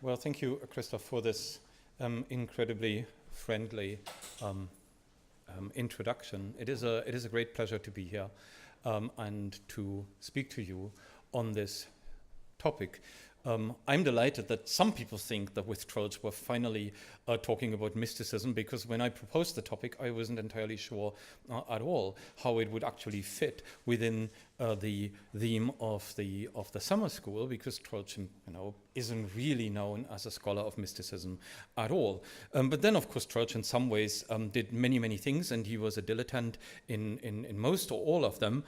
Well, thank you, Christoph, for this incredibly friendly introduction. It is a great pleasure to be here and to speak to you on this topic. I'm delighted that some people think that with Troeltsch we're finally talking about mysticism, because when I proposed the topic, I wasn't entirely sure at all how it would actually fit within the theme of the summer school, because Troeltsch, isn't really known as a scholar of mysticism at all. But then, of course, Troeltsch in some ways did many things, and he was a dilettante in most or all of them.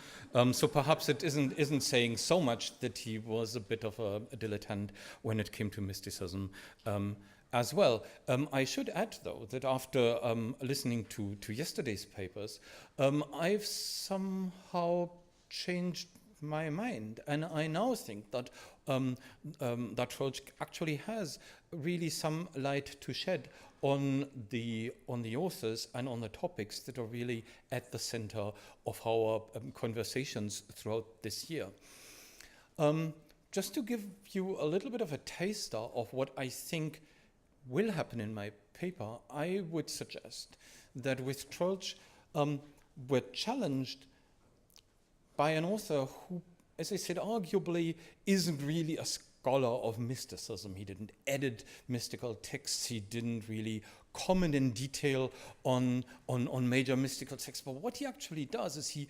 So perhaps it isn't saying so much that he was a bit of a dilettante when it came to mysticism as well. I should add, though, that after listening to yesterday's papers, I've somehow changed my mind, and I now think that that Troeltsch actually has really some light to shed on the authors and on the topics that are really at the center of our conversations throughout this year. Just to give you a little bit of a taster of what I think will happen in my paper, I would suggest that with Troeltsch we're challenged by an author who, as I said, arguably isn't really a scholar of mysticism. He didn't edit mystical texts. He didn't really comment in detail on major mystical texts. But what he actually does is he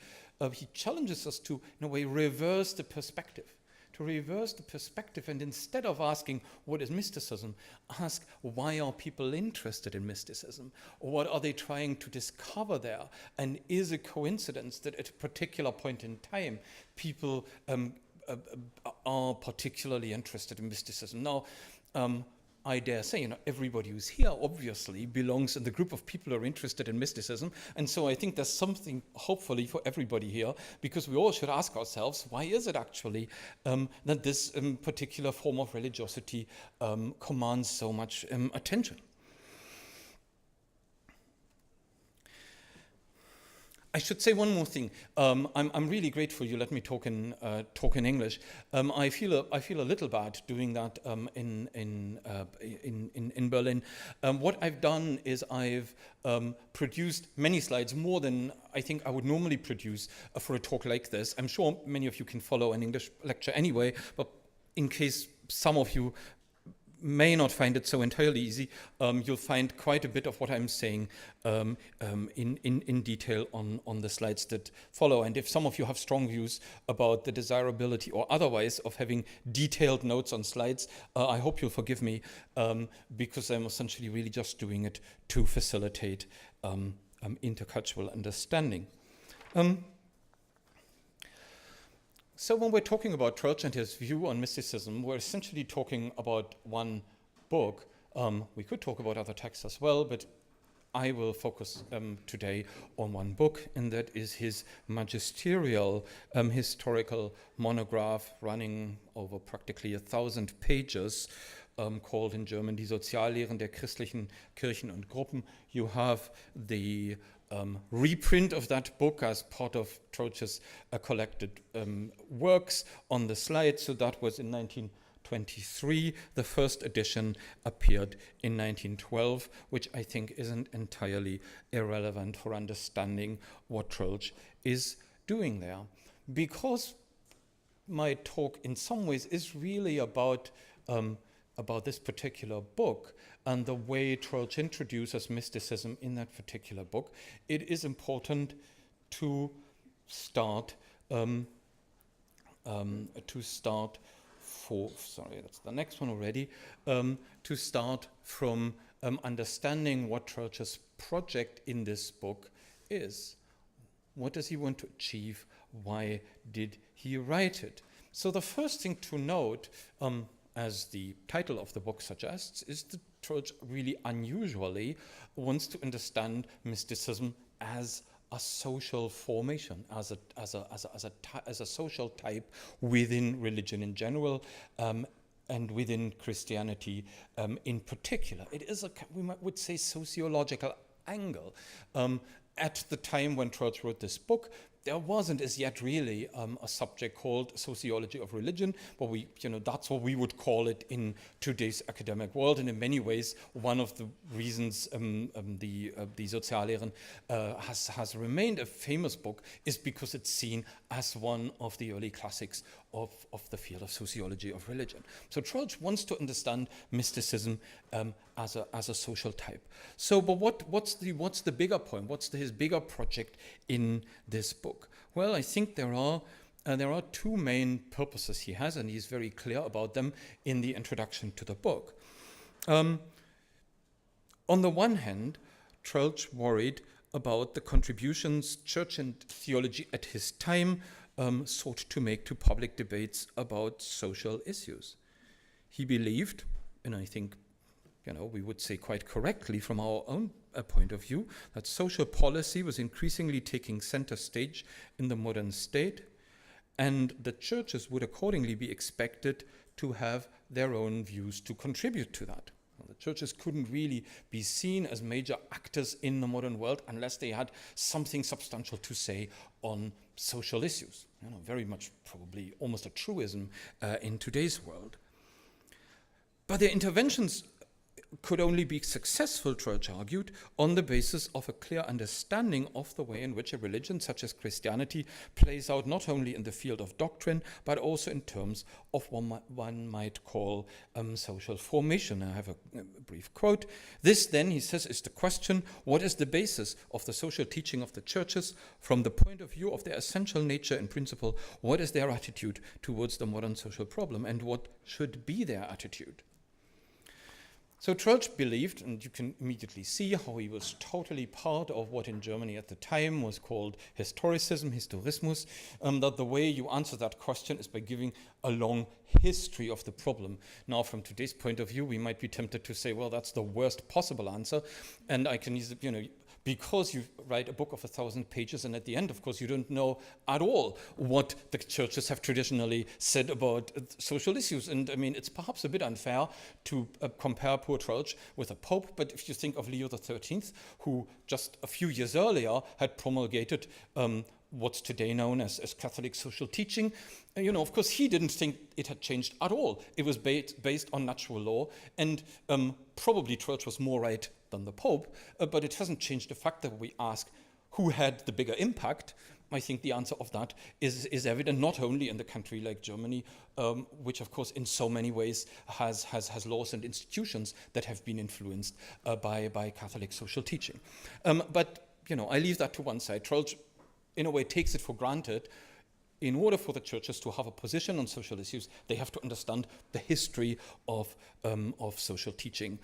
challenges us to, in a way, reverse the perspective. And instead of asking what is mysticism, ask why are people interested in mysticism? Or what are they trying to discover there? And is it coincidence that at a particular point in time, people are particularly interested in mysticism? Now, I dare say, everybody who's here obviously belongs in the group of people who are interested in mysticism. And so I think there's something, hopefully, for everybody here, because we all should ask ourselves, why is it actually that this particular form of religiosity commands so much attention? I should say one more thing. I'm really grateful you let me talk in English. I feel a little bad doing that in Berlin. What I've done is I've produced many slides, more than I think I would normally produce for a talk like this. I'm sure many of you can follow an English lecture anyway, but in case some of you may not find it so entirely easy, you'll find quite a bit of what I'm saying in detail on the slides that follow. And if some of you have strong views about the desirability or otherwise of having detailed notes on slides, I hope you'll forgive me, because I'm essentially really just doing it to facilitate intercultural understanding. So when we're talking about Troeltsch and his view on mysticism, we're essentially talking about one book. We could talk about other texts as well, but I will focus today on one book, and that is his magisterial historical monograph running over practically 1,000 pages, called in German Die Soziallehren der christlichen Kirchen und Gruppen. You have the reprint of that book as part of Troeltsch's collected works on the slide. So that was in 1923. The first edition appeared in 1912, which I think isn't entirely irrelevant for understanding what Troeltsch is doing there. Because my talk in some ways is really about this particular book and the way Troeltsch introduces mysticism in that particular book, it is important to start to start from understanding what Troeltsch's project in this book is. What does he want to achieve? Why did he write it? So the first thing to note, as the title of the book suggests, is that Troeltsch really unusually wants to understand mysticism as a social formation, as a social type within religion in general, and within Christianity in particular. It is we would say sociological angle. At the time when Troeltsch wrote this book, there wasn't as yet really a subject called sociology of religion, but that's what we would call it in today's academic world. And in many ways, one of the reasons the Soziallehren has remained a famous book is because it's seen as one of the early classics of the field of sociology of religion. So Troeltsch wants to understand mysticism as a social type. So, but what's the bigger point? What's his bigger project in this book? Well, I think there are two main purposes he has, and he's very clear about them in the introduction to the book. On the one hand, Troeltsch worried about the contributions church and theology at his time sought to make to public debates about social issues. He believed, and I think we would say quite correctly from our own point of view, that social policy was increasingly taking center stage in the modern state, and the churches would accordingly be expected to have their own views to contribute to that. The churches couldn't really be seen as major actors in the modern world unless they had something substantial to say on social issues. Very much probably almost a truism in today's world. But their interventions could only be successful, Troeltsch argued, on the basis of a clear understanding of the way in which a religion such as Christianity plays out not only in the field of doctrine, but also in terms of what one might call social formation. I have a brief quote. This then, he says, is the question: what is the basis of the social teaching of the churches from the point of view of their essential nature and principle? What is their attitude towards the modern social problem, and what should be their attitude? So Troeltsch believed, and you can immediately see how he was totally part of what in Germany at the time was called historicism, historismus, that the way you answer that question is by giving a long history of the problem. Now, from today's point of view, we might be tempted to say, well, that's the worst possible answer, and I can use, because you write a book of 1,000 pages, and at the end, of course, you don't know at all what the churches have traditionally said about social issues. And I mean, it's perhaps a bit unfair to compare poor Troeltsch with a pope, but if you think of Leo XIII, who just a few years earlier had promulgated what's today known as Catholic social teaching, of course, he didn't think it had changed at all. It was based on natural law, and probably Troeltsch was more right than the Pope, but it hasn't changed the fact that we ask who had the bigger impact. I think the answer of that is evident not only in the country like Germany, which of course in so many ways has laws and institutions that have been influenced by Catholic social teaching. But I leave that to one side. Troeltsch in a way takes it for granted. In order for the churches to have a position on social issues, they have to understand the history of social teaching.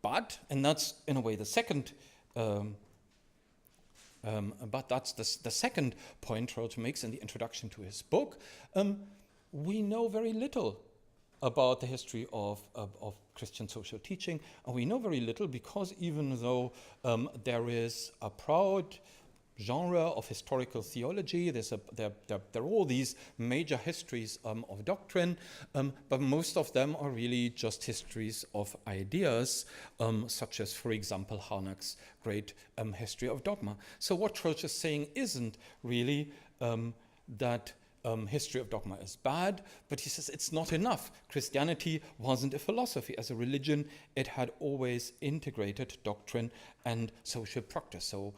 But, and that's in a way the second, but that's the second point Troeltsch makes in the introduction to his book. We know very little about the history of Christian social teaching, and we know very little because even though there is a proud genre of historical theology, there are all these major histories of doctrine, but most of them are really just histories of ideas, such as, for example, Harnack's great history of dogma. So what Troeltsch is saying isn't really that history of dogma is bad, but he says it's not enough. Christianity wasn't a philosophy. As a religion, it had always integrated doctrine and social practice. So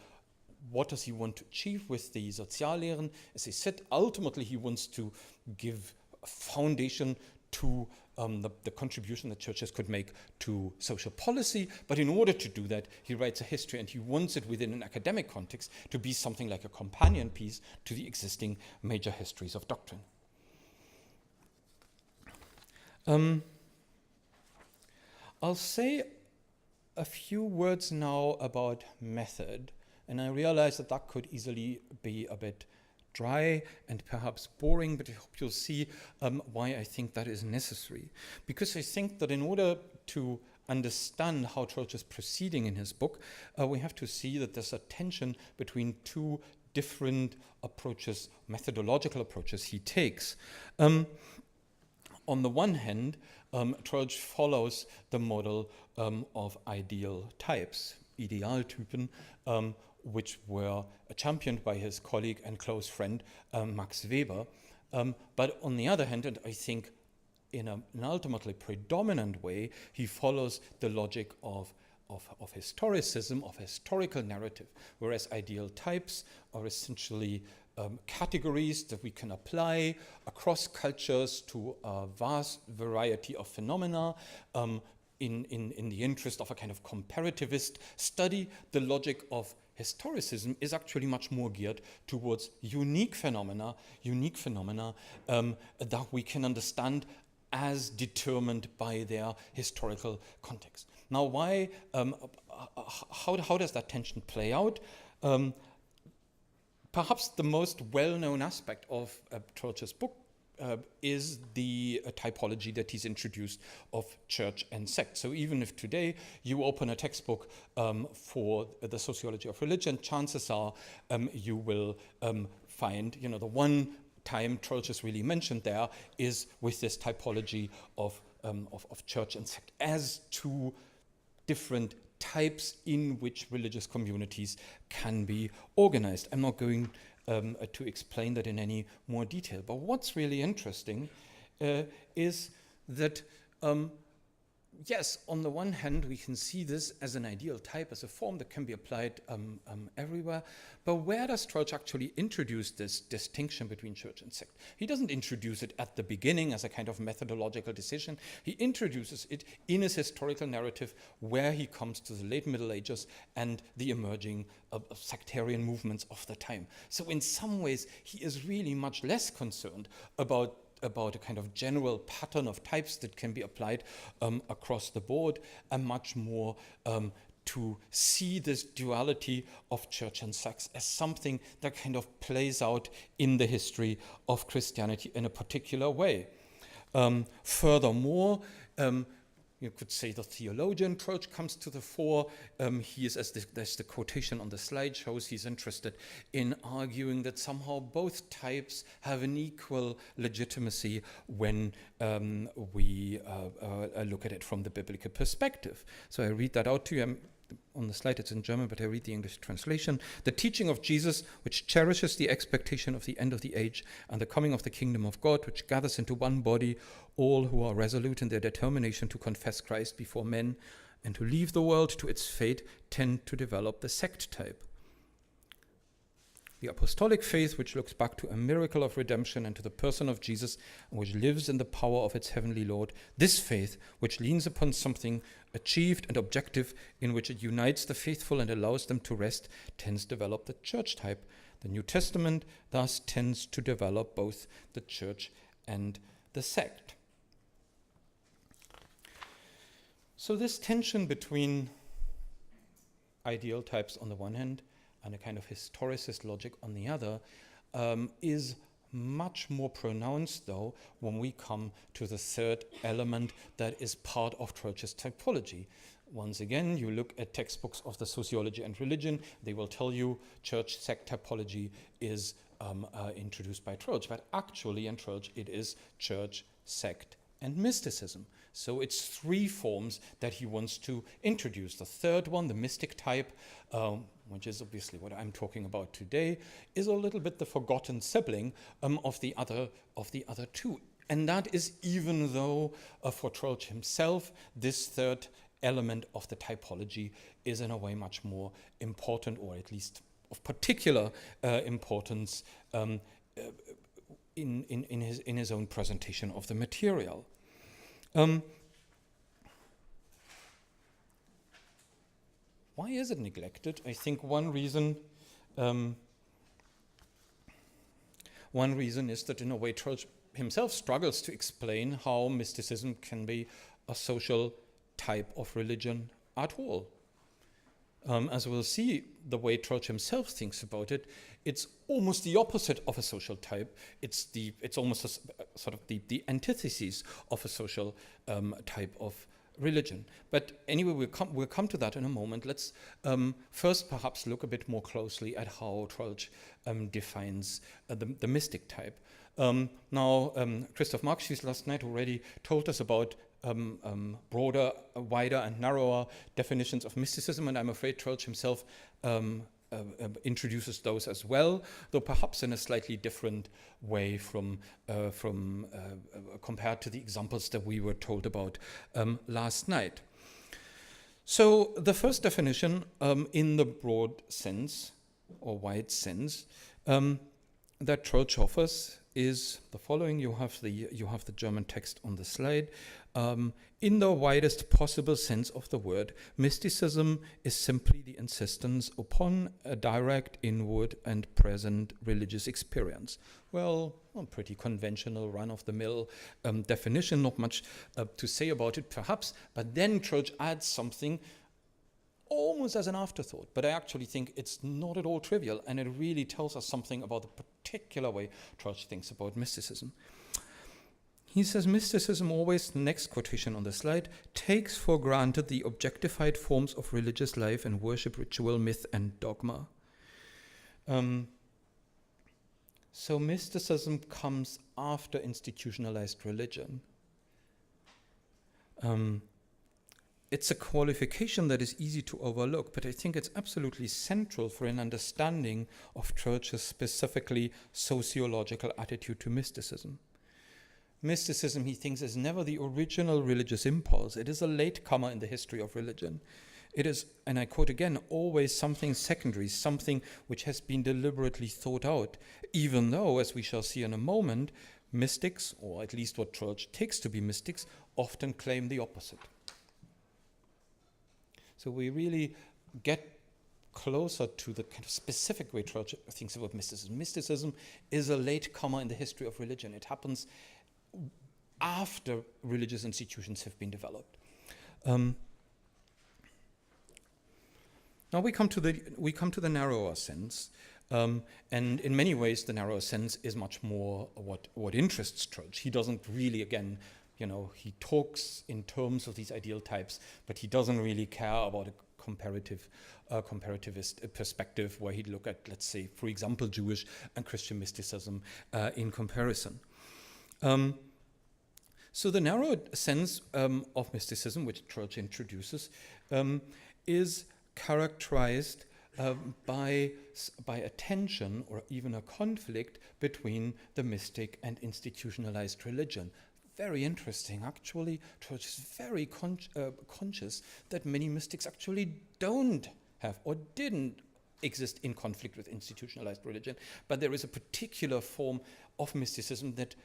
what does he want to achieve with the Soziallehren? As he said, ultimately he wants to give a foundation to the contribution that churches could make to social policy, but in order to do that, he writes a history, and he wants it within an academic context to be something like a companion piece to the existing major histories of doctrine. I'll say a few words now about method, and I realize that could easily be a bit dry and perhaps boring, but I hope you'll see why I think that is necessary. Because I think that in order to understand how Troeltsch is proceeding in his book, we have to see that there's a tension between two different approaches, methodological approaches he takes. On the one hand, Troeltsch follows the model of ideal types, Idealtypen, which were championed by his colleague and close friend Max Weber. But on the other hand, and I think in an ultimately predominant way, he follows the logic of historicism, of historical narrative, whereas ideal types are essentially categories that we can apply across cultures to a vast variety of phenomena. In the interest of a kind of comparativist study, the logic of historicism is actually much more geared towards unique phenomena that we can understand as determined by their historical context. Now, why? How does that tension play out? Perhaps the most well-known aspect of Troeltsch's book is the typology that he's introduced of church and sect. So even if today you open a textbook for the sociology of religion, chances are you will find, the one time Troeltsch is really mentioned there is with this typology of church and sect as two different types in which religious communities can be organized. I'm not going to explain that in any more detail, but what's really interesting is that yes, on the one hand, we can see this as an ideal type, as a form that can be applied everywhere. But where does Troeltsch actually introduce this distinction between church and sect? He doesn't introduce it at the beginning as a kind of methodological decision. He introduces it in his historical narrative where he comes to the late Middle Ages and the emerging sectarian movements of the time. So in some ways, he is really much less concerned about a kind of general pattern of types that can be applied across the board, and much more to see this duality of church and sect as something that kind of plays out in the history of Christianity in a particular way. Furthermore, you could say the theologian Troeltsch comes to the fore. He is, as the quotation on the slide shows, he's interested in arguing that somehow both types have an equal legitimacy when we look at it from the biblical perspective. So I read that out to you. On the slide it's in German, but I read the English translation. The teaching of Jesus, which cherishes the expectation of the end of the age and the coming of the kingdom of God, which gathers into one body all who are resolute in their determination to confess Christ before men and to leave the world to its fate, tend to develop the sect type. The apostolic faith, which looks back to a miracle of redemption and to the person of Jesus, and which lives in the power of its heavenly Lord. This faith, which leans upon something achieved and objective, in which it unites the faithful and allows them to rest, tends to develop the church type. The New Testament thus tends to develop both the church and the sect. So this tension between ideal types on the one hand and a kind of historicist logic on the other is much more pronounced, though, when we come to the third element that is part of Troeltsch's typology. Once again, you look at textbooks of the sociology and religion, they will tell you church-sect typology is introduced by Troeltsch, but actually in Troeltsch it is church, sect, and mysticism. So it's three forms that he wants to introduce. The third one, the mystic type, which is obviously what I'm talking about today, is a little bit the forgotten sibling of the other two. And that is even though for Troeltsch himself, this third element of the typology is in a way much more important, or at least of particular importance in his own presentation of the material. Why is it neglected? I think one reason is that in a way Troeltsch himself struggles to explain how mysticism can be a social type of religion at all. As we'll see, the way Troeltsch himself thinks about it, it's almost the opposite of a social type. It's almost sort of the antithesis of a social type of religion. But anyway, we'll come to that in a moment. Let's first perhaps look a bit more closely at how Troeltsch defines the mystic type. Now, Christoph Markschies last night already told us about broader, wider, and narrower definitions of mysticism, and I'm afraid Troeltsch himself introduces those as well, though perhaps in a slightly different way from compared to the examples that we were told about last night. So the first definition in the broad sense or wide sense that Troeltsch offers is the following. You have the German text on the slide. In the widest possible sense of the word, mysticism is simply the insistence upon a direct, inward, and present religious experience. Well, a pretty conventional, run-of-the-mill definition, not much to say about it, perhaps, but then Troeltsch adds something almost as an afterthought, but I actually think it's not at all trivial, and it really tells us something about the particular way Troeltsch thinks about mysticism. He says, mysticism always, the next quotation on the slide, takes for granted the objectified forms of religious life and worship, ritual, myth, and dogma. So mysticism comes after institutionalized religion. It's a qualification that is easy to overlook, but I think it's absolutely central for an understanding of Troeltsch's specifically sociological attitude to mysticism. Mysticism, he thinks, is never the original religious impulse. It is a latecomer in the history of religion. It is, and I quote again, always something secondary, something which has been deliberately thought out, even though, as we shall see in a moment, mystics, or at least what Troeltsch takes to be mystics, often claim the opposite. So we really get closer to the kind of specific way Troeltsch thinks about mysticism. Mysticism is a latecomer in the history of religion. It happens after religious institutions have been developed. Now we come to the narrower sense, and in many ways the narrower sense is much more what interests Troeltsch. He doesn't really, again, he talks in terms of these ideal types, but he doesn't really care about a comparativist perspective where he'd look at, let's say, for example, Jewish and Christian mysticism in comparison. So the narrow sense of mysticism, which Troeltsch introduces, is characterized by a tension or even a conflict between the mystic and institutionalized religion. Very interesting, actually. Troeltsch is very conscious that many mystics actually don't have or didn't exist in conflict with institutionalized religion, but there is a particular form of mysticism that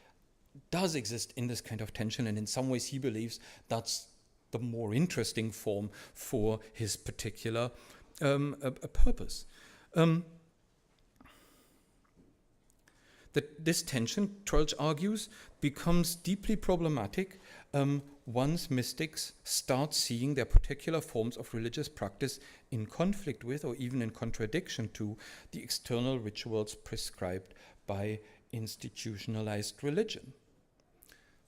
does exist in this kind of tension, and in some ways he believes that's the more interesting form for his particular purpose. That this tension, Troeltsch argues, becomes deeply problematic once mystics start seeing their particular forms of religious practice in conflict with or even in contradiction to the external rituals prescribed by institutionalized religion.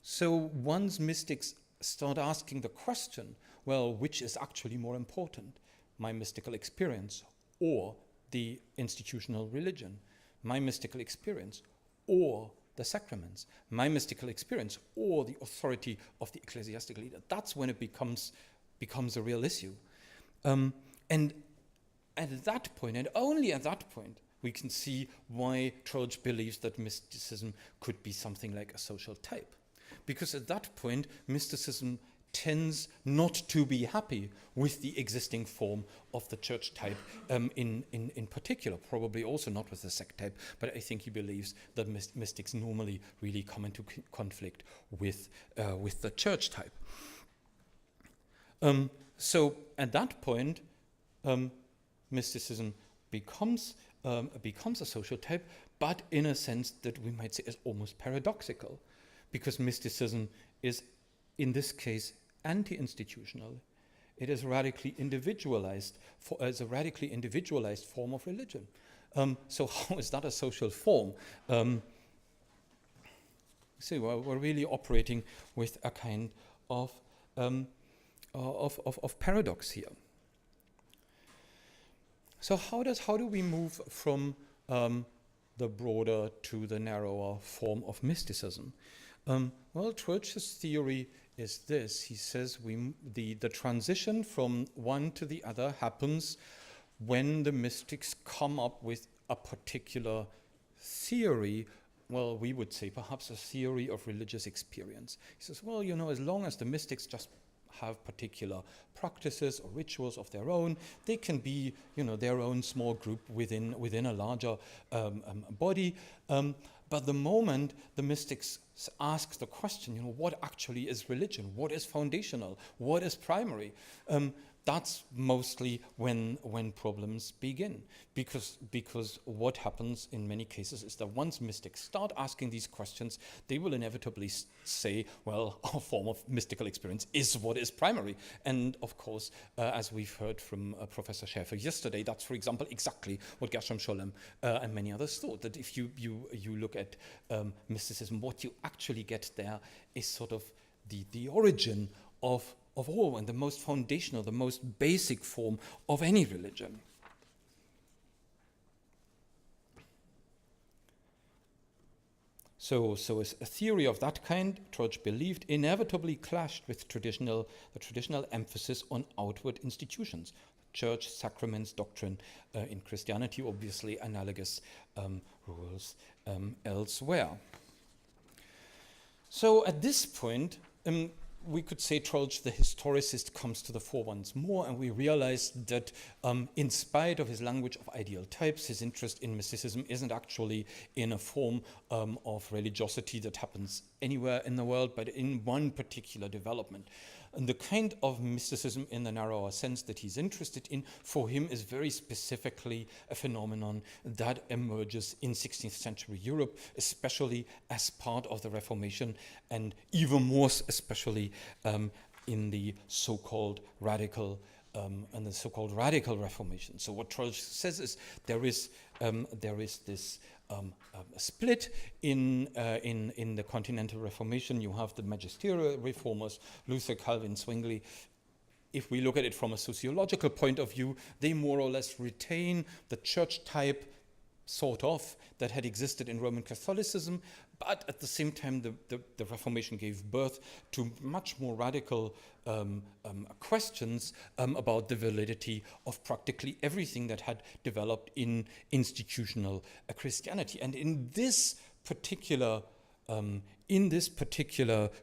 So once mystics start asking the question, well, which is actually more important, my mystical experience or the institutional religion, my mystical experience or the sacraments, my mystical experience or the authority of the ecclesiastical leader, that's when it becomes a real issue. And at that point, and only at that point, we can see why Troeltsch believes that mysticism could be something like a social type. Because at that point, mysticism tends not to be happy with the existing form of the church type in particular, probably also not with the sect type, but I think he believes that mystics normally really come into conflict with the church type. So at that point, mysticism becomes a social type, but in a sense that we might say is almost paradoxical, because mysticism is, in this case, anti-institutional. It is radically individualized, as a radically individualized form of religion. So how is that a social form? See, we're really operating with a kind of paradox here. So how do we move from the broader to the narrower form of mysticism? Well, Troeltsch's theory is this. He says the transition from one to the other happens when the mystics come up with a particular theory, well, we would say perhaps a theory of religious experience. He says, well, as long as the mystics just have particular practices or rituals of their own, they can be, their own small group within a larger body. But the moment the mystics ask the question, what actually is religion? What is foundational? What is primary? That's mostly when problems begin, because what happens in many cases is that once mystics start asking these questions, they will inevitably say, well, our form of mystical experience is what is primary. And of course, as we've heard from Professor Schäfer yesterday, that's, for example, exactly what Gershom Scholem and many others thought, that if you look at mysticism, what you actually get there is sort of the origin of all, and the most foundational, the most basic form of any religion. So a theory of that kind, Troeltsch believed, inevitably clashed with the traditional emphasis on outward institutions, church, sacraments, doctrine in Christianity, obviously analogous rules elsewhere. So at this point, we could say Troeltsch, the historicist, comes to the fore once more, and we realize that in spite of his language of ideal types, his interest in mysticism isn't actually in a form of religiosity that happens anywhere in the world, but in one particular development. And the kind of mysticism in the narrower sense that he's interested in, for him, is very specifically a phenomenon that emerges in 16th century Europe, especially as part of the Reformation, and even more especially in the so-called radical Reformation. So what Troeltsch says is there is this split in the Continental Reformation. You have the magisterial reformers, Luther, Calvin, Zwingli. If we look at it from a sociological point of view, they more or less retain the church type, sort of, that had existed in Roman Catholicism, but at the same time the Reformation gave birth to much more radical questions about the validity of practically everything that had developed in institutional Christianity. And in this particular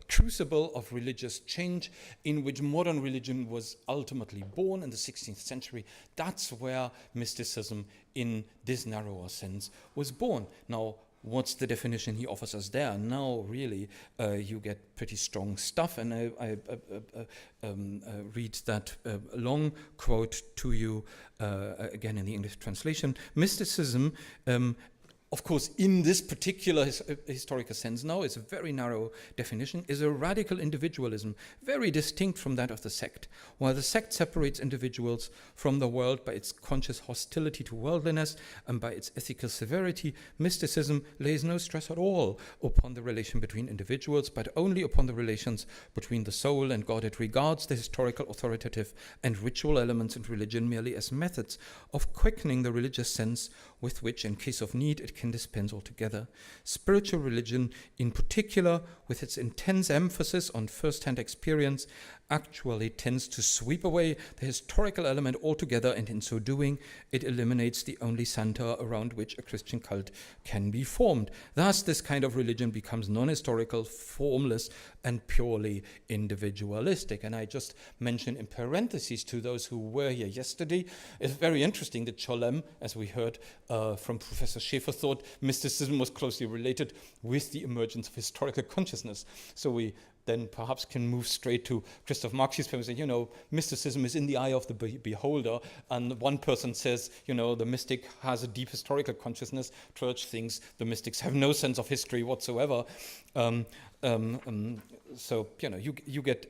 crucible of religious change, in which modern religion was ultimately born in the 16th century, that's where mysticism in this narrower sense was born. Now, what's the definition he offers us there? Now, really, you get pretty strong stuff, and I read that long quote to you again in the English translation. Mysticism, of course, in this particular historical sense now, it's a very narrow definition, is a radical individualism, very distinct from that of the sect. While the sect separates individuals from the world by its conscious hostility to worldliness and by its ethical severity, mysticism lays no stress at all upon the relation between individuals, but only upon the relations between the soul and God. It regards the historical, authoritative, and ritual elements in religion merely as methods of quickening the religious sense with which, in case of need, it can dispense altogether. Spiritual religion, in particular, with its intense emphasis on first-hand experience, actually tends to sweep away the historical element altogether, and in so doing, it eliminates the only center around which a Christian cult can be formed. Thus, this kind of religion becomes non-historical, formless, and purely individualistic. And I just mention in parentheses to those who were here yesterday, it's very interesting that Scholem, as we heard from Professor Schäfer, thought mysticism was closely related with the emergence of historical consciousness. So we then perhaps can move straight to Christoph Marxi's famous, mysticism is in the eye of the beholder. And one person says, the mystic has a deep historical consciousness. Troeltsch thinks the mystics have no sense of history whatsoever. So you get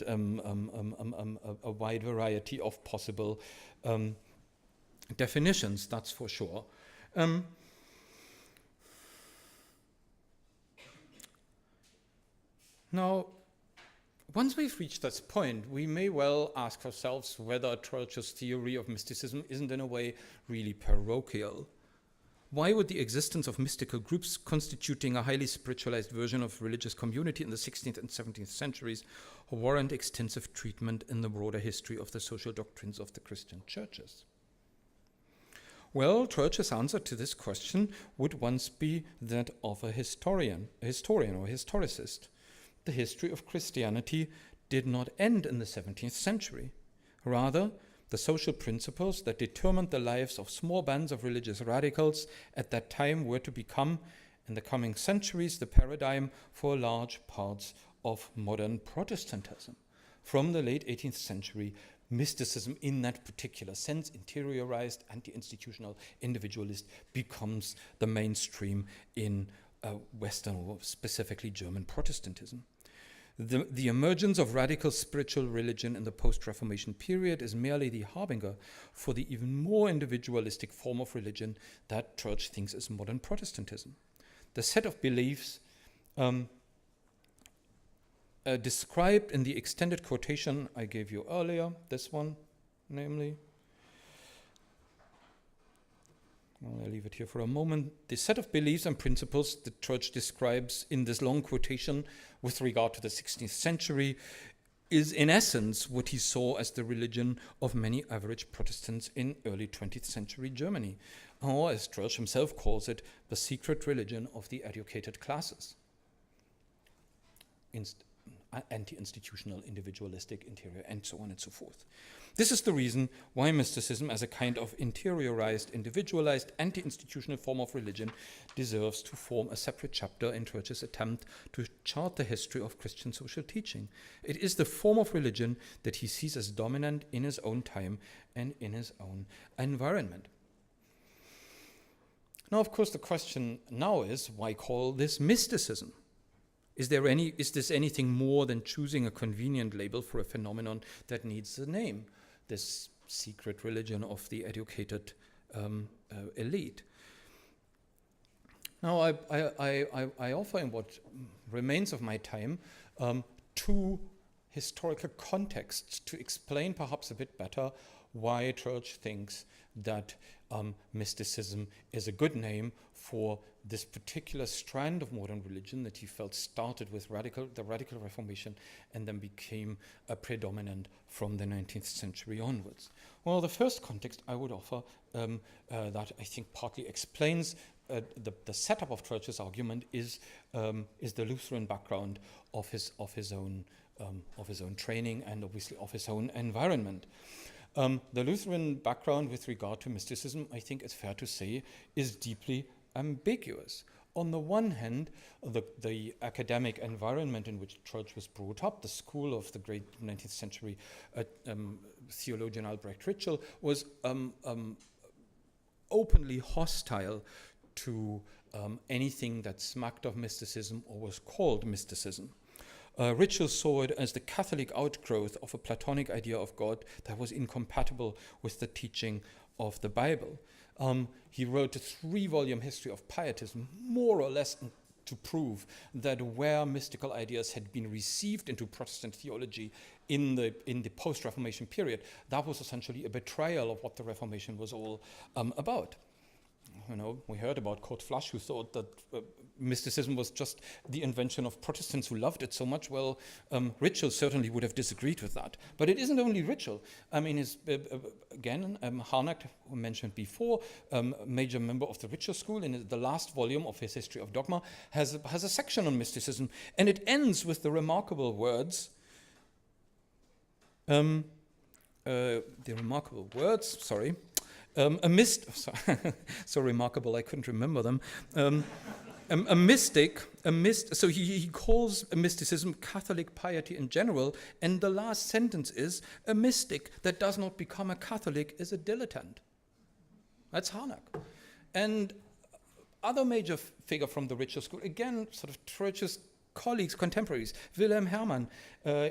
a wide variety of possible definitions. That's for sure. Now, once we've reached this point, we may well ask ourselves whether Troeltsch's theory of mysticism isn't in a way really parochial. Why would the existence of mystical groups constituting a highly spiritualized version of religious community in the 16th and 17th centuries warrant extensive treatment in the broader history of the social doctrines of the Christian churches? Well, Troeltsch's answer to this question would once be that of a historian or historicist. The history of Christianity did not end in the 17th century. Rather, the social principles that determined the lives of small bands of religious radicals at that time were to become, in the coming centuries, the paradigm for large parts of modern Protestantism. From the late 18th century, mysticism in that particular sense, interiorized, anti-institutional, individualist, becomes the mainstream in Western or specifically German Protestantism. The emergence of radical spiritual religion in the post-Reformation period is merely the harbinger for the even more individualistic form of religion that Troeltsch thinks is modern Protestantism. The set of beliefs described in the extended quotation I gave you earlier, this one, namely, I'll leave it here for a moment. The set of beliefs and principles that Troeltsch describes in this long quotation with regard to the 16th century is in essence what he saw as the religion of many average Protestants in early 20th century Germany, or as Troeltsch himself calls it, the secret religion of the educated classes. Anti-institutional, individualistic, interior, and so on and so forth. This is the reason why mysticism as a kind of interiorized, individualized, anti-institutional form of religion deserves to form a separate chapter in Troeltsch's attempt to chart the history of Christian social teaching. It is the form of religion that he sees as dominant in his own time and in his own environment. Now, of course, the question now is, why call this mysticism? Is this anything more than choosing a convenient label for a phenomenon that needs a name? This secret religion of the educated elite. Now, I offer in what remains of my time two historical contexts to explain perhaps a bit better why Troeltsch thinks that mysticism is a good name for this particular strand of modern religion that he felt started with the Radical Reformation and then became predominant from the 19th century onwards. Well, the first context I would offer that I think partly explains the setup of Troeltsch's argument is the Lutheran background of his own training and obviously of his own environment. The Lutheran background with regard to mysticism, I think it's fair to say, is deeply ambiguous. On the one hand, the academic environment in which Troeltsch was brought up, the school of the great 19th century theologian Albrecht Ritschl, was openly hostile to anything that smacked of mysticism or was called mysticism. Ritschl saw it as the Catholic outgrowth of a Platonic idea of God that was incompatible with the teaching of the Bible. He wrote a 3-volume history of pietism, more or less to prove that where mystical ideas had been received into Protestant theology in the post-Reformation period, that was essentially a betrayal of what the Reformation was all about. You know, we heard about Kurt Flasch, who thought that mysticism was just the invention of Protestants who loved it so much. Well, Ritschl certainly would have disagreed with that. But it isn't only Ritschl. I mean, Harnack, who mentioned before, major member of the Ritschl school, in the last volume of his History of Dogma, has a section on mysticism, and it ends with the remarkable words. So remarkable I couldn't remember them. A mystic, so he calls mysticism Catholic piety in general, and the last sentence is, a mystic that does not become a Catholic is a dilettante. That's Harnack. And other major figure from the Ritschl school, again, sort of Troeltsch's colleagues, contemporaries, Wilhelm Hermann,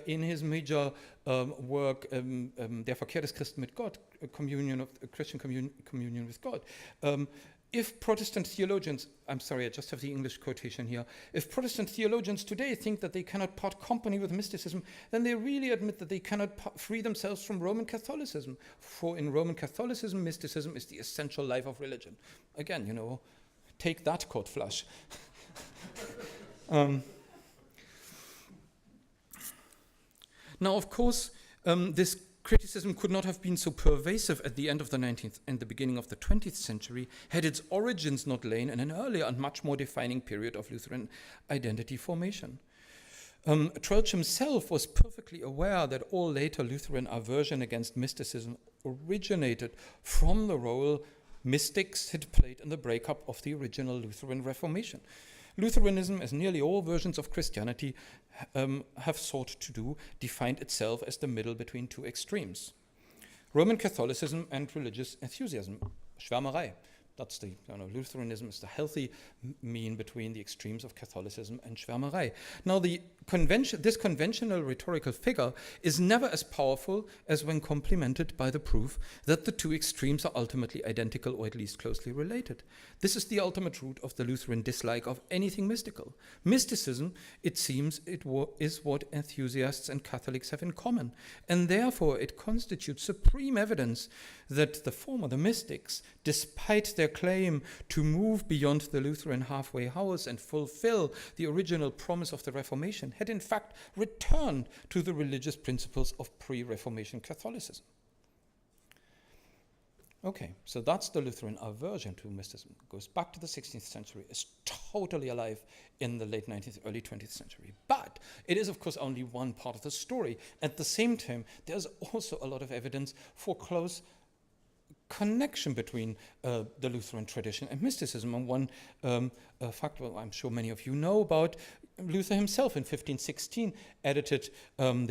in his major work, Der Verkehr des Christen mit Gott, Christian communion with God. If Protestant theologians, I'm sorry, I just have the English quotation here. If Protestant theologians today think that they cannot part company with mysticism, then they really admit that they cannot free themselves from Roman Catholicism. For in Roman Catholicism, mysticism is the essential life of religion. Again, you know, take that, Kurt Flasch. Now, of course, this criticism could not have been so pervasive at the end of the 19th and the beginning of the 20th century had its origins not lain in an earlier and much more defining period of Lutheran identity formation. Troeltsch himself was perfectly aware that all later Lutheran aversion against mysticism originated from the role mystics had played in the breakup of the original Lutheran Reformation. Lutheranism, as nearly all versions of Christianity have sought to do, defined itself as the middle between two extremes. Roman Catholicism and religious enthusiasm, Schwärmerei. That's the, Lutheranism is the healthy mean between the extremes of Catholicism and Schwärmerei. Now, this conventional rhetorical figure is never as powerful as when complemented by the proof that the two extremes are ultimately identical or at least closely related. This is the ultimate root of the Lutheran dislike of anything mystical. Mysticism, it seems, is what enthusiasts and Catholics have in common, and therefore it constitutes supreme evidence that the former, the mystics, despite their claim to move beyond the Lutheran halfway house and fulfill the original promise of the Reformation, had in fact returned to the religious principles of pre-Reformation Catholicism. Okay, so that's the Lutheran aversion to mysticism. It goes back to the 16th century, is totally alive in the late 19th, early 20th century. But it is, of course, only one part of the story. At the same time, there's also a lot of evidence for close connection between the Lutheran tradition and mysticism. And one fact, well, I'm sure many of you know about, Luther himself in 1516 edited a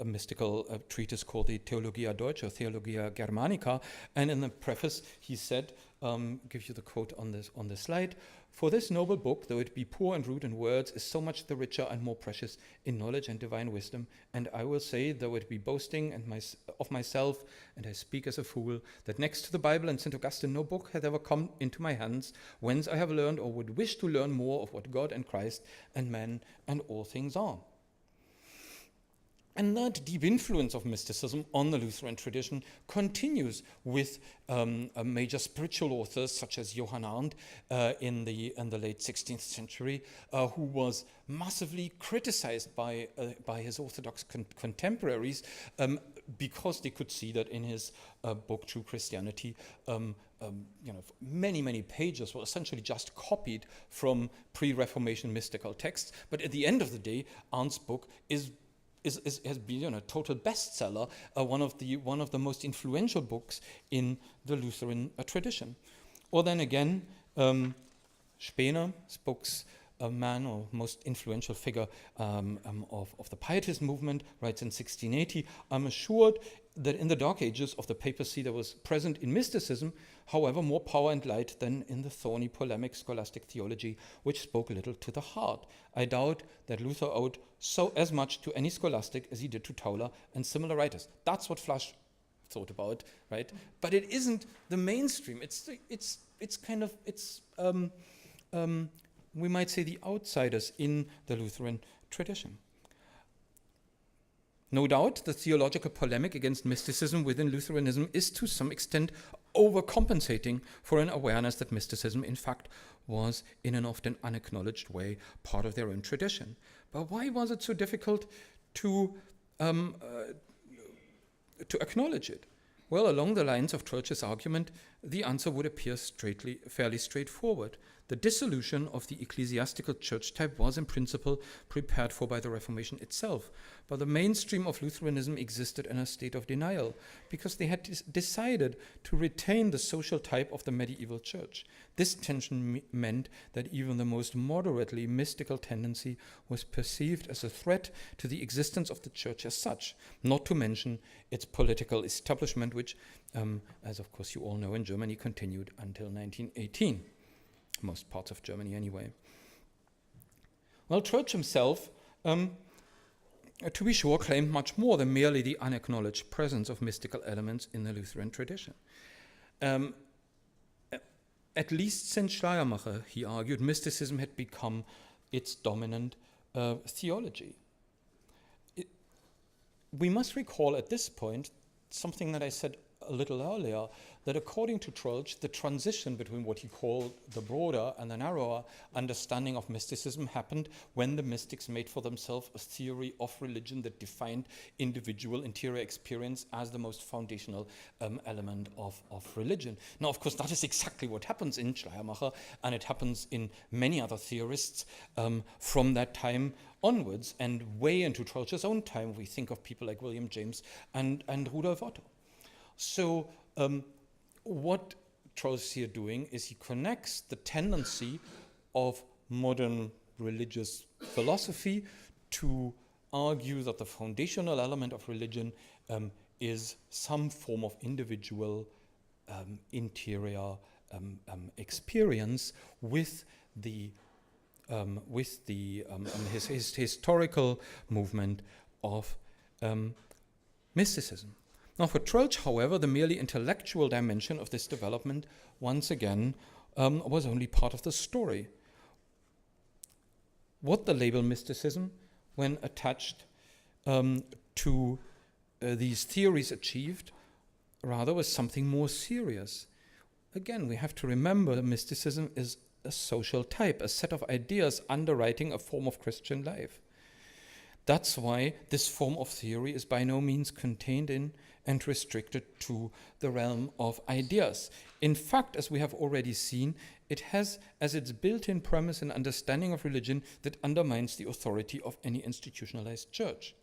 mystical treatise called the Theologia Deutsche, or Theologia Germanica, and in the preface he said, give you the quote on the slide, "For this noble book, though it be poor and rude in words, is so much the richer and more precious in knowledge and divine wisdom. And I will say, though it be boasting of myself, and I speak as a fool, that next to the Bible and St. Augustine, no book hath ever come into my hands, whence I have learned or would wish to learn more of what God and Christ and man and all things are." And that deep influence of mysticism on the Lutheran tradition continues with major spiritual authors such as Johann Arndt in the late 16th century, who was massively criticized by his Orthodox contemporaries because they could see that in his book True Christianity, many pages were essentially just copied from pre-Reformation mystical texts. But at the end of the day, Arndt's book has been a total bestseller, one of the most influential books in the Lutheran tradition. Or then again, Spener, a man or most influential figure of the Pietist movement, writes in 1680, "I'm assured that in the Dark Ages of the papacy there was present in mysticism, however, more power and light than in the thorny polemic scholastic theology, which spoke little to the heart. I doubt that Luther owed so as much to any scholastic as he did to Tauler and similar writers." That's what Flasch thought about, right? But it isn't the mainstream. We might say the outsiders in the Lutheran tradition. No doubt, the theological polemic against mysticism within Lutheranism is to some extent overcompensating for an awareness that mysticism, in fact, was in an often unacknowledged way part of their own tradition. But why was it so difficult to acknowledge it? Well, along the lines of Troeltsch's argument, the answer would appear fairly straightforward. The dissolution of the ecclesiastical church type was in principle prepared for by the Reformation itself, but the mainstream of Lutheranism existed in a state of denial because they had decided to retain the social type of the medieval church. This tension meant that even the most moderately mystical tendency was perceived as a threat to the existence of the church as such, not to mention its political establishment, which, as of course you all know, in Germany continued until 1918. Most parts of Germany anyway. Well, Troeltsch himself, to be sure, claimed much more than merely the unacknowledged presence of mystical elements in the Lutheran tradition. At least since Schleiermacher, he argued, mysticism had become its dominant theology. We must recall at this point something that I said a little earlier, that according to Troeltsch, the transition between what he called the broader and the narrower understanding of mysticism happened when the mystics made for themselves a theory of religion that defined individual interior experience as the most foundational element of religion. Now, of course, that is exactly what happens in Schleiermacher, and it happens in many other theorists from that time onwards, and way into Troeltsch's own time. We think of people like William James and Rudolf Otto. So what Troeltsch is here doing is he connects the tendency of modern religious philosophy to argue that the foundational element of religion is some form of individual interior experience with his historical movement of mysticism. Now, for Troeltsch, however, the merely intellectual dimension of this development, once again, was only part of the story. What the label mysticism, when attached to these theories achieved, rather was something more serious. Again, we have to remember that mysticism is a social type, a set of ideas underwriting a form of Christian life. That's why this form of theory is by no means contained in and restricted to the realm of ideas. In fact, as we have already seen, it has as its built-in premise an understanding of religion that undermines the authority of any institutionalized church.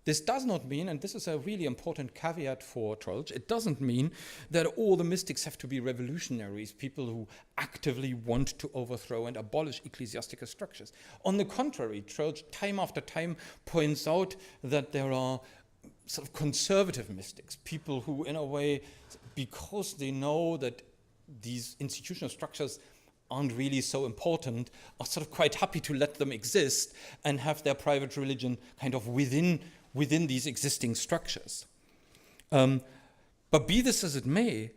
This does not mean, and this is a really important caveat for Troeltsch, it doesn't mean that all the mystics have to be revolutionaries, people who actively want to overthrow and abolish ecclesiastical structures. On the contrary, Troeltsch time after time points out that there are sort of conservative mystics, people who in a way, because they know that these institutional structures aren't really so important, are sort of quite happy to let them exist and have their private religion kind of within these existing structures. But be this as it may,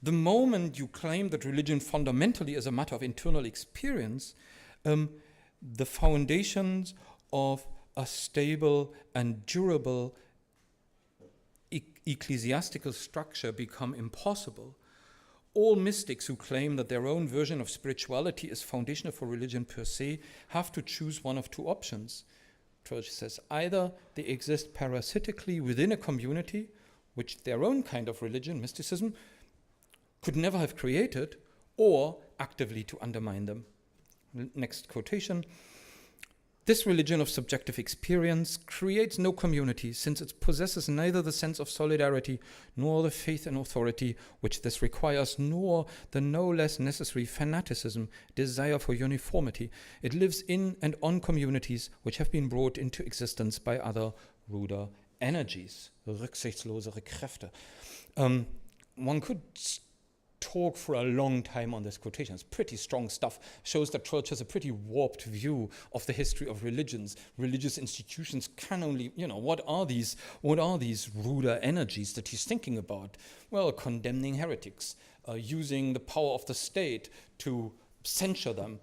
the moment you claim that religion fundamentally is a matter of internal experience, the foundations of a stable and durable ecclesiastical structure become impossible. All mystics who claim that their own version of spirituality is foundational for religion per se have to choose one of two options. Troeltsch says either they exist parasitically within a community, which their own kind of religion, mysticism, could never have created, or actively to undermine them. Next quotation. This religion of subjective experience creates no community, since it possesses neither the sense of solidarity nor the faith in authority which this requires, nor the no less necessary fanaticism, desire for uniformity. It lives in and on communities which have been brought into existence by other ruder energies, rücksichtslosere Kräfte. One could talk for a long time on this quotation. It's pretty strong stuff. Shows that Troeltsch has a pretty warped view of the history of religions. Religious institutions can only, what are these ruder energies that he's thinking about? Well, condemning heretics, using the power of the state to censure them,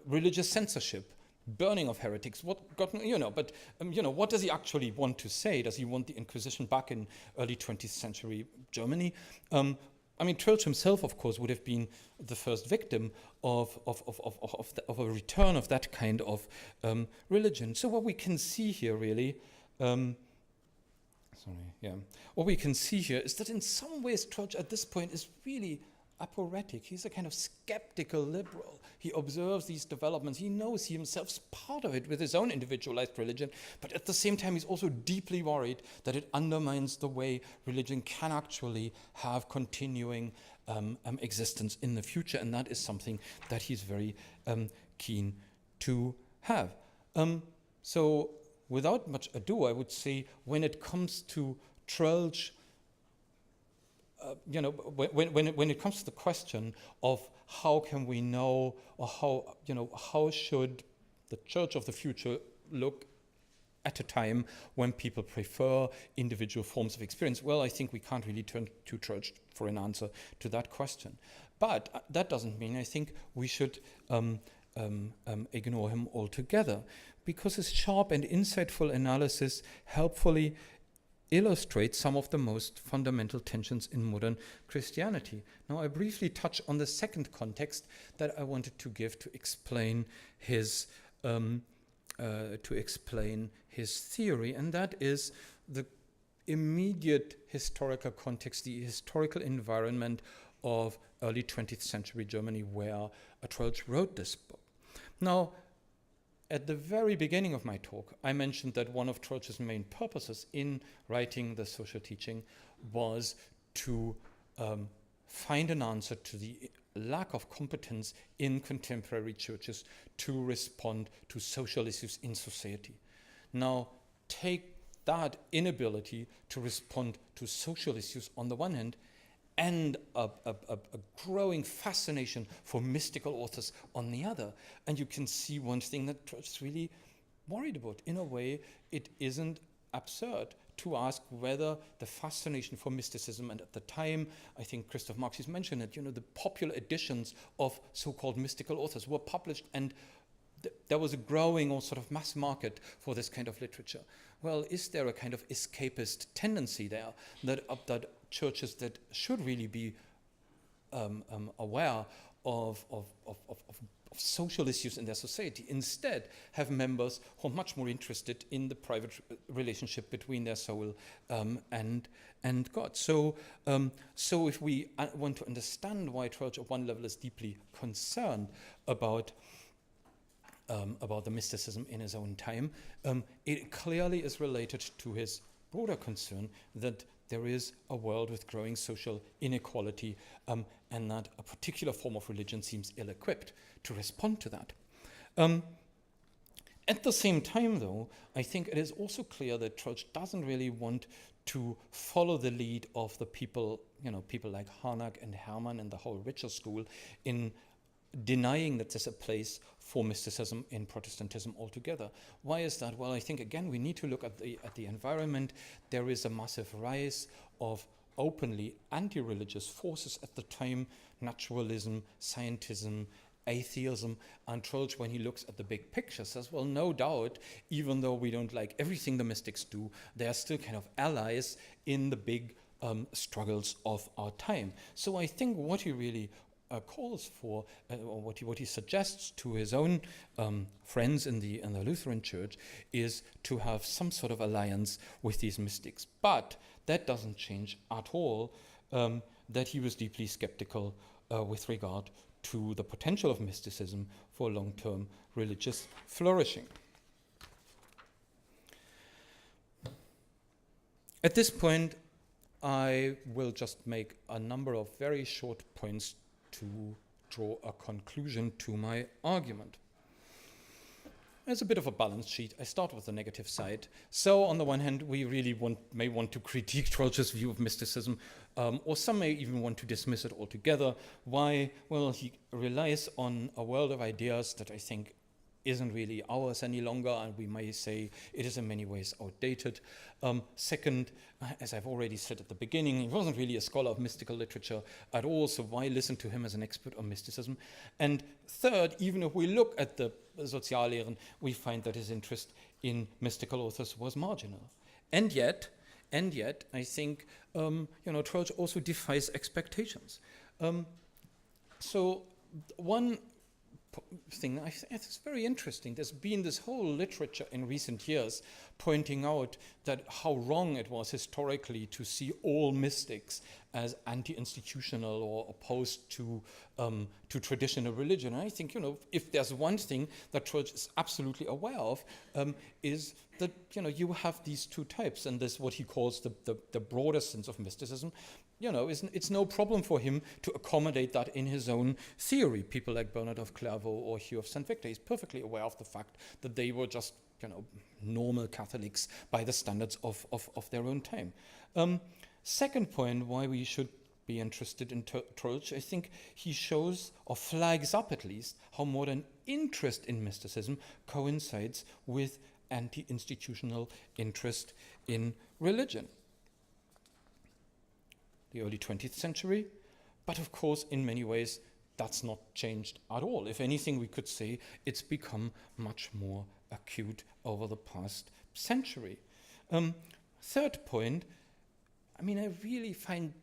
religious censorship, burning of heretics. What does he actually want to say? Does he want the Inquisition back in early 20th century Germany? Troeltsch himself, of course, would have been the first victim of a return of that kind of religion. So what we can see here really, what we can see here is that in some ways Troeltsch at this point is really aporetic. He's a kind of skeptical liberal. He observes these developments. He knows he himself is part of it with his own individualized religion, but at the same time he's also deeply worried that it undermines the way religion can actually have continuing existence in the future, and that is something that he's very keen to have. So without much ado, I would say when it comes to Troeltsch, when it comes to the question of how can we know, or how should the church of the future look at a time when people prefer individual forms of experience, well, I think we can't really turn to Troeltsch for an answer to that question. But that doesn't mean I think we should ignore him altogether, because his sharp and insightful analysis helpfully illustrates some of the most fundamental tensions in modern Christianity. Now, I briefly touch on the second context that I wanted to give to explain his theory, and that is the immediate historical context, the historical environment of early 20th century Germany, where Troeltsch wrote this book. Now, at the very beginning of my talk, I mentioned that one of Troeltsch's main purposes in writing the social teaching was to find an answer to the lack of competence in contemporary churches to respond to social issues in society. Now, take that inability to respond to social issues on the one hand, and a growing fascination for mystical authors on the other. And you can see one thing that Troeltsch is really worried about. In a way, it isn't absurd to ask whether the fascination for mysticism, and at the time, I think Christoph Marx mentioned it, the popular editions of so-called mystical authors were published, and there was a growing or sort of mass market for this kind of literature. Well, is there a kind of escapist tendency there that churches that should really be aware of social issues in their society instead have members who are much more interested in the private relationship between their soul and God. So if we want to understand why Troeltsch at one level is deeply concerned about the mysticism in his own time, it clearly is related to his broader concern that there is a world with growing social inequality, and that a particular form of religion seems ill-equipped to respond to that. At the same time, though, I think it is also clear that Troeltsch doesn't really want to follow the lead of the people like Harnack and Hermann and the whole Richer school in denying that there's a place for mysticism in Protestantism altogether. Why is that? Well, I think, again, we need to look at the environment. There is a massive rise of openly anti-religious forces at the time: naturalism, scientism, atheism. And Troeltsch, when he looks at the big picture, says, well, no doubt, even though we don't like everything the mystics do, they are still kind of allies in the big struggles of our time. So I think what he really calls for, or what he suggests to his own friends in the Lutheran Church, is to have some sort of alliance with these mystics. But that doesn't change at all that he was deeply skeptical with regard to the potential of mysticism for long-term religious flourishing. At this point, I will just make a number of very short points to draw a conclusion to my argument. As a bit of a balance sheet, I start with the negative side. So on the one hand, we really may want to critique Troeltsch's view of mysticism, or some may even want to dismiss it altogether. Why? Well, he relies on a world of ideas that I think isn't really ours any longer, and we may say it is in many ways outdated. Second, as I've already said at the beginning, he wasn't really a scholar of mystical literature at all, so why listen to him as an expert on mysticism? And third, even if we look at the Soziallehren, we find that his interest in mystical authors was marginal. And yet, I think, Troeltsch also defies expectations. So one thing I think it's very interesting. There's been this whole literature in recent years pointing out that how wrong it was historically to see all mystics as anti-institutional or opposed to traditional religion. And I think, if there's one thing that Troeltsch is absolutely aware of, is that, you have these two types, and this what he calls the broader sense of mysticism. It's no problem for him to accommodate that in his own theory. People like Bernard of Clairvaux or Hugh of St. Victor, he's perfectly aware of the fact that they were just, normal Catholics by the standards of their own time. Second point, why we should be interested in Troeltsch, I think he shows, or flags up at least, how modern interest in mysticism coincides with anti-institutional interest in religion. The early 20th century, but of course in many ways that's not changed at all. If anything, we could say it's become much more acute over the past century. Third point, I mean, I really find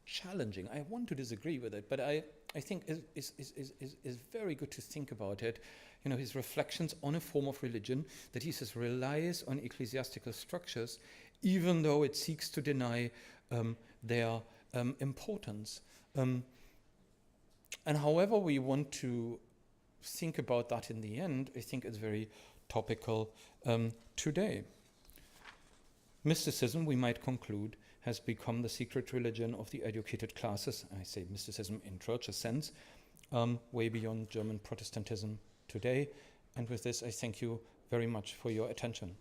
challenging. I want to disagree with it, but I think is very good to think about it. You know, his reflections on a form of religion that he says relies on ecclesiastical structures, even though it seeks to deny their importance. And however we want to think about that in the end, I think it's very topical today. Mysticism, we might conclude, has become the secret religion of the educated classes. I say mysticism in Troeltsch's sense, way beyond German Protestantism today. And with this, I thank you very much for your attention.